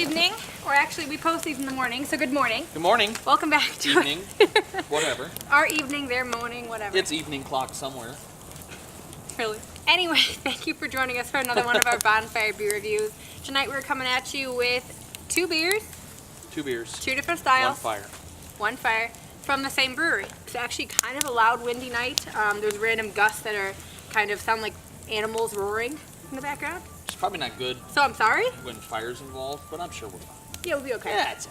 evening, or actually we post these in the morning, so good morning. Good morning. Welcome back to evening, whatever. Our evening, their morning, whatever. It's evening clock somewhere. Really. Anyway, thank you for joining us for another one of our Bonfire beer reviews. Tonight we're coming at you with two beers. Two beers. Two different styles. One fire. One fire from the same brewery. It's actually kind of a loud, windy night. There's random gusts that are kind of sound like animals roaring in the background. It's probably not good So I'm sorry? when fire's involved, but I'm sure we're fine. Yeah, we'll be okay. Yeah, it's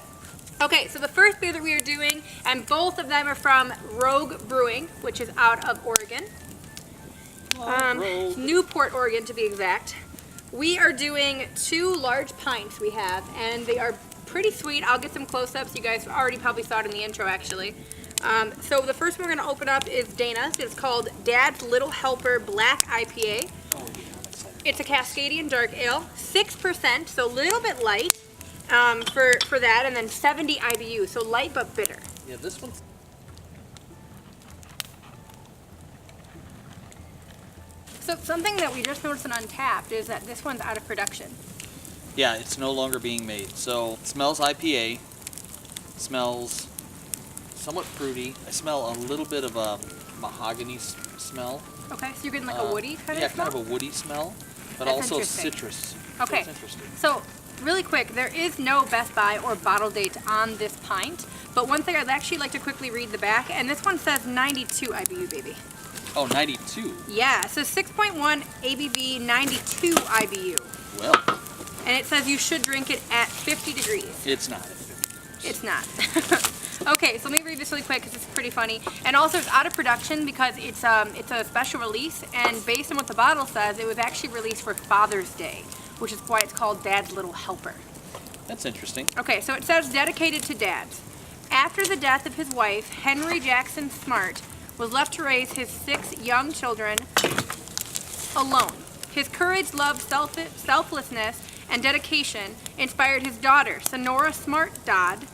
Okay, so the first beer that we are doing, and both of them are from Rogue Brewing, which is out of Oregon. Rogue. Newport, Oregon to be exact. We are doing two large pints we have, and they are pretty sweet. I'll get some close-ups. You guys already probably saw it in the intro, actually. So the first one we're going to open up is Dana's. It's called Dad's Little Helper Black IPA. Oh, yeah, I'm excited. It's a Cascadian dark ale, 6%, so a little bit light for that, and then 70 IBU, so light but bitter. Yeah, this one's... So something that we just noticed in Untapped is that this one's out of production. Yeah, it's no longer being made. So, it smells IPA. Smells somewhat fruity. I smell a little bit of a mahogany smell. Okay, so you're getting like a woody kind of smell? Yeah, kind of a woody smell, but That's also interesting. citrus. Okay. That's interesting. So, really quick, there is no Best Buy or bottle date on this pint, but one thing I'd actually like to quickly read the back, and this one says 92 IBU, baby. Oh, 92. Yeah, so 6.1 ABV, 92 IBU. Well, And it says you should drink it at 50 degrees. it's not at 50. It's not. Okay, so let me read this really quick because it's pretty funny. And also it's out of production because it's a special release, and based on what the bottle says, it was actually released for Father's Day, which is why it's called Dad's Little Helper. That's interesting. Okay, so it says dedicated to dads. After the death of his wife, Henry Jackson Smart was left to raise his 6 young children alone. His courage, love, selflessness, and dedication inspired his daughter, Sonora Smart Dodd,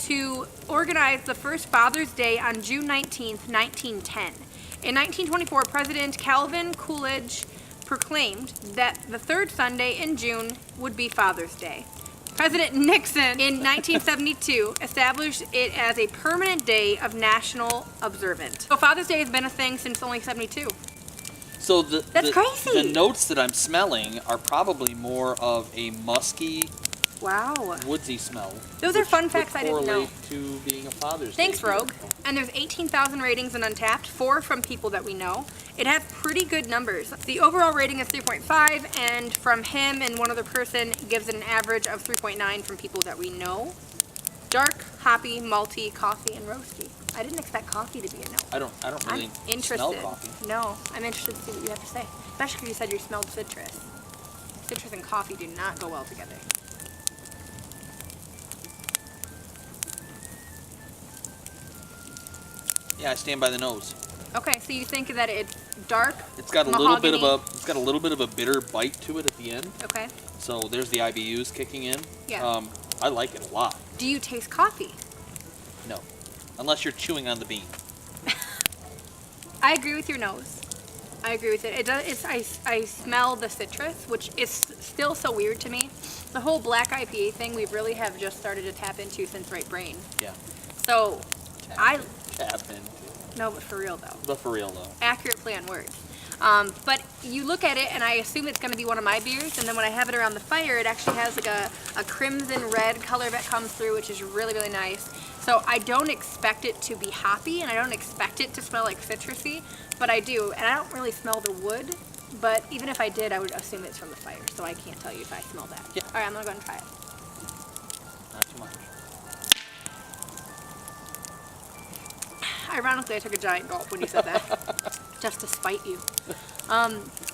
to organize the first Father's Day on June 19, 1910. In 1924, President Calvin Coolidge proclaimed that the third Sunday in June would be Father's Day. President Nixon in 1972 established it as a permanent day of national observance. So Father's Day has been a thing since only 72. So That's crazy. The notes that I'm smelling are probably more of a musky, Wow. woodsy smell. Those are fun facts would I didn't know. correlate to being a Father's Thanks, Day. Rogue. And there's 18,000 ratings in Untapped, 4 from people that we know. It has pretty good numbers. The overall rating is 3.5, and from him and one other person gives it an average of 3.9 from people that we know. Dark, hoppy, malty, coffee, and roasty. I didn't expect coffee to be a no. I don't really I'm interested. smell coffee. No, I'm interested to see what you have to say. Especially because you said you smelled citrus. Citrus and coffee do not go well together. Yeah, I stand by the nose. Okay, so you think that it's dark, It's got a mahogany. little bit of a bitter bite to it at the end. Okay. So there's the IBUs kicking in. Yeah. I like it a lot. Do you taste coffee? No, unless you're chewing on the bean. I agree with your nose. I agree with it. It does. I smell the citrus, which is still so weird to me. The whole black IPA thing we really have just started to tap into since Right Brain. Yeah. So, Tap into. no, but for real though. But for real though. Accurate play on words. But you look at it and I assume it's going to be one of my beers, and then when I have it around the fire, it actually has like a crimson red color that comes through, which is really, really nice. So I don't expect it to be hoppy, and I don't expect it to smell like citrusy, but I do. And I don't really smell the wood, but even if I did, I would assume it's from the fire, so I can't tell you if I smell that. Yeah. All right, I'm going to go and try it. Not too much. Ironically, I took a giant gulp when you said that, just to spite you.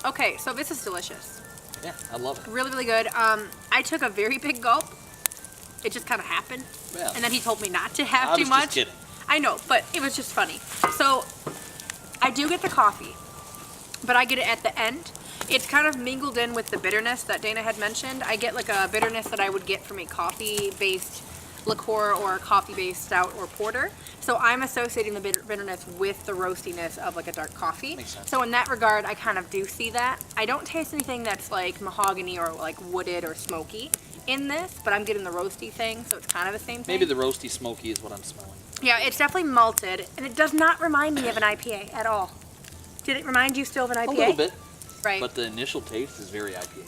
Okay, so this is delicious. Yeah, I love it. Really, really good. I took a very big gulp. It just kind of happened. Yeah. And then he told me not to have I too was much. just kidding. I know, but it was just funny. So I do get the coffee, but I get it at the end. It's kind of mingled in with the bitterness that Dana had mentioned. I get like a bitterness that I would get from a coffee-based liqueur or a coffee-based stout or porter. So I'm associating the bitterness with the roastiness of like a dark coffee. Makes sense. So in that regard, I kind of do see that. I don't taste anything that's like mahogany or like wooded or smoky. in this, but I'm getting the roasty thing, so it's kind of the same thing. Maybe the roasty smoky is what I'm smelling. Yeah, it's definitely malted, and it does not remind me of an IPA at all. Did it remind you still of an IPA? A little bit. Right. But the initial taste is very IPA.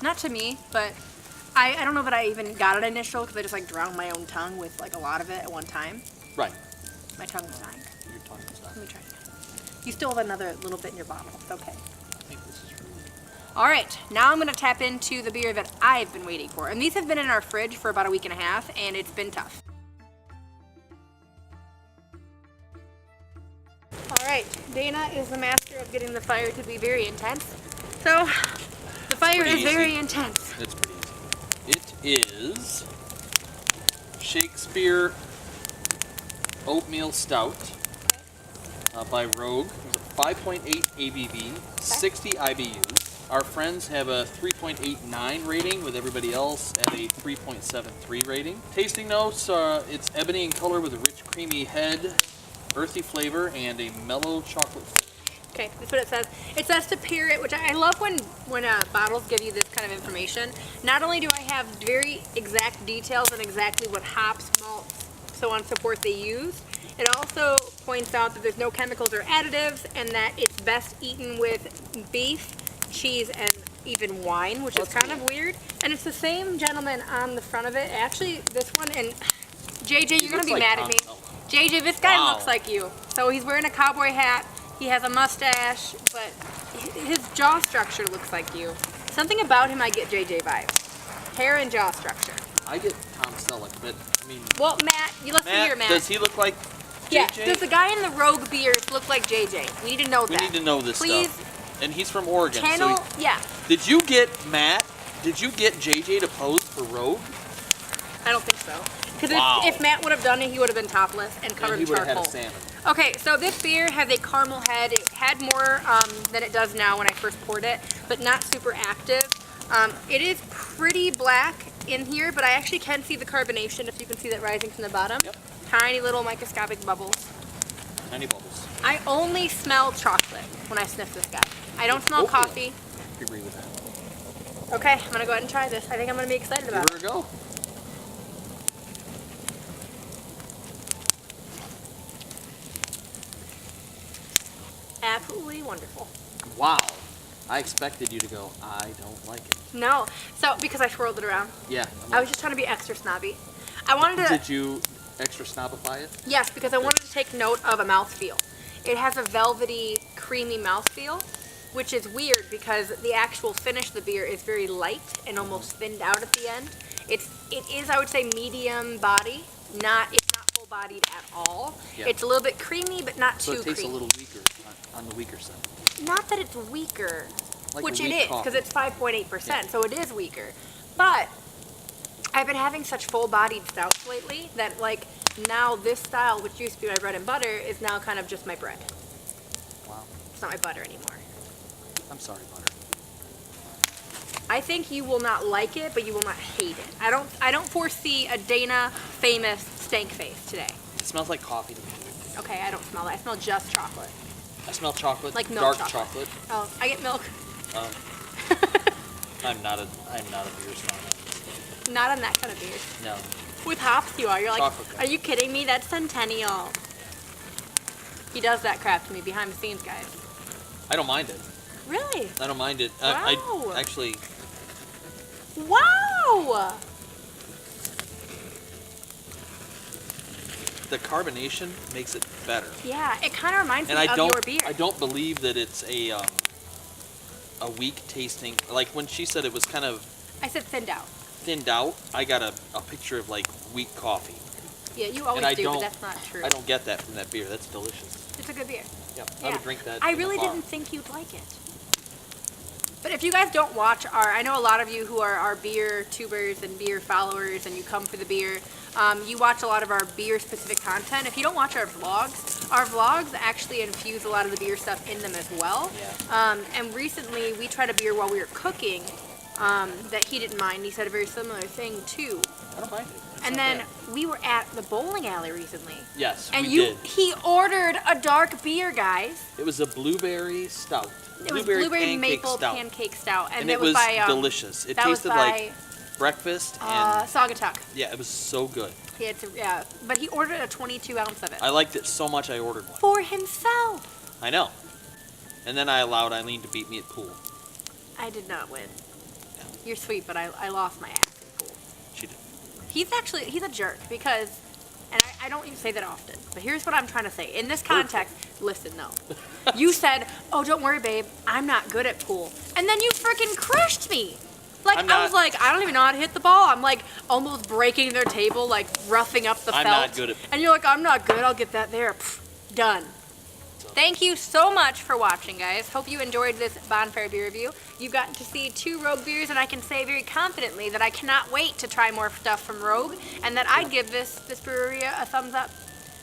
Not to me, but I don't know that I even got an initial because I just like drowned my own tongue with like a lot of it at one time. Right. My tongue was dying. Your tongue is Let dying. me try it again. You still have another little bit in your bottle. It's okay. I think this is really All right, now I'm going to tap into the beer that I've been waiting for. And these have been in our fridge for about a week and a half, and it's been tough. All right, Dana is the master of getting the fire to be very intense. So, the fire is very intense. It's pretty easy. It is Shakespeare Oatmeal Stout by Rogue. It's a 5.8 ABV, 60 IBUs. Our friends have a 3.89 rating with everybody else at a 3.73 rating. Tasting notes, it's ebony in color with a rich creamy head, earthy flavor, and a mellow chocolate finish. Okay, that's what it says. It says to pair it, which I love when bottles give you this kind of information. Not only do I have very exact details on exactly what hops, malts, so on and so forth they use, it also points out that there's no chemicals or additives and that it's best eaten with beef, cheese, and even wine, which is kind of weird. And it's the same gentleman on the front of it. Actually, this one, and JJ, you're going to be mad at me. JJ, this guy looks like you. So he's wearing a cowboy hat. He has a mustache, but his jaw structure looks like you. Something about him, I get JJ vibes. Hair and jaw structure. I get Tom Selleck, but I mean... Well, Matt, you listen here, Matt. Does he look like JJ? Yeah, does the guy in the Rogue beers look like JJ? We need to know that. We need to know this Please, stuff. And he's from Oregon. channel, So yeah. did you get Matt? Did you get JJ to pose for Rogue? I don't think so. Because Wow. if Matt would have done it, he would have been topless and covered And he in would have charcoal. had a salmon. Okay, so this beer has a caramel head. It had more than it does now when I first poured it, but not super active. It is pretty black in here, but I actually can see the carbonation, if you can see that rising from the bottom. Yep. Tiny little microscopic bubbles. Tiny bubbles. I only smell chocolate when I sniff this guy. I don't smell Oatmeal. coffee. I agree with that. Okay, I'm gonna go ahead and try this. I think I'm gonna be excited about it. Give her a go. Absolutely wonderful. Wow. I expected you to go, I don't like it. No, so because I swirled it around. Yeah. I was just trying to be extra snobby. I wanted to. Did you extra snobify it? Yes, because I wanted to take note of a mouthfeel. It has a velvety, creamy mouthfeel, which is weird because the actual finish of the beer is very light and almost thinned out at the end. It is, I would say, medium body. It's not full bodied at all. Yeah. It's a little bit creamy, but not So too it tastes creamy. a little weaker on the weaker side. Not that it's weaker, Like which a it weak is, coffee. because it's 5.8%, Yeah. so it is weaker. But I've been having such full-bodied stouts lately that, like, now this style, which used to be my bread and butter, is now kind of just my bread. Wow. It's not my butter anymore. I'm sorry, butter. I think you will not like it, but you will not hate it. I don't foresee a Dana famous stank face today. It smells like coffee to me. Okay, I don't smell that. I smell just chocolate. I smell chocolate. Like milk dark chocolate. chocolate. Oh, I get milk. I'm not a beer snob. Not on that kind of beer. No. With hops you are. You're like, Chocolate. are you kidding me? That's Centennial. He does that crap to me behind the scenes, guys. I don't mind it. Really? I don't mind it. Wow. I actually. Wow! The carbonation makes it better. Yeah, it kind of reminds And me I of don't. your beer. I don't believe that it's a weak tasting. Like when she said it was kind of I said thinned out. thinned out, I got a picture of like weak coffee. Yeah, you always And I do, but don't- that's not true. I don't get that from that beer. That's delicious. It's a good beer. Yeah, Yeah. I would drink that. I in the really bar. didn't think you'd like it. But if you guys don't watch I know a lot of you who are our beer tubers and beer followers and you come for the beer, you watch a lot of our beer specific content. If you don't watch our vlogs actually infuse a lot of the beer stuff in them as well. Yeah. And recently we tried a beer while we were cooking that he didn't mind. He said a very similar thing too. I don't mind it. It's And not then bad. we were at the bowling alley recently. Yes, And we did. he ordered a dark beer, guys. It was a blueberry stout. It was blueberry pancake maple stout. pancake stout, And it it was by delicious. It that was tasted by like breakfast, and Saugatuck. yeah, it was so good. But he ordered a 22-ounce of it. I liked it so much I ordered one. For himself. I know. And then I allowed Eileen to beat me at pool. I did not win. Yeah. You're sweet, but I lost my ass at pool. She did. He's a jerk because, and I don't even say that often, but here's what I'm trying to say. In this context, listen, no. You said, oh, don't worry, babe, I'm not good at pool. And then you freaking crushed me. Like, I was like, I don't even know how to hit the ball. I'm like almost breaking their table, like roughing up the felt. I'm not good at pool. And you're like, I'm not good, I'll get that there. Pfft, done. Thank you so much for watching, guys. Hope you enjoyed this Bonfire beer review. You've gotten to see 2 Rogue beers, and I can say very confidently that I cannot wait to try more stuff from Rogue, and that I'd give this brewery a thumbs up.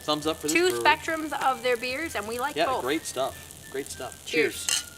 Thumbs up for this 2 brewery. spectrums of their beers, and we like both. Yeah, great stuff. Great stuff. Cheers.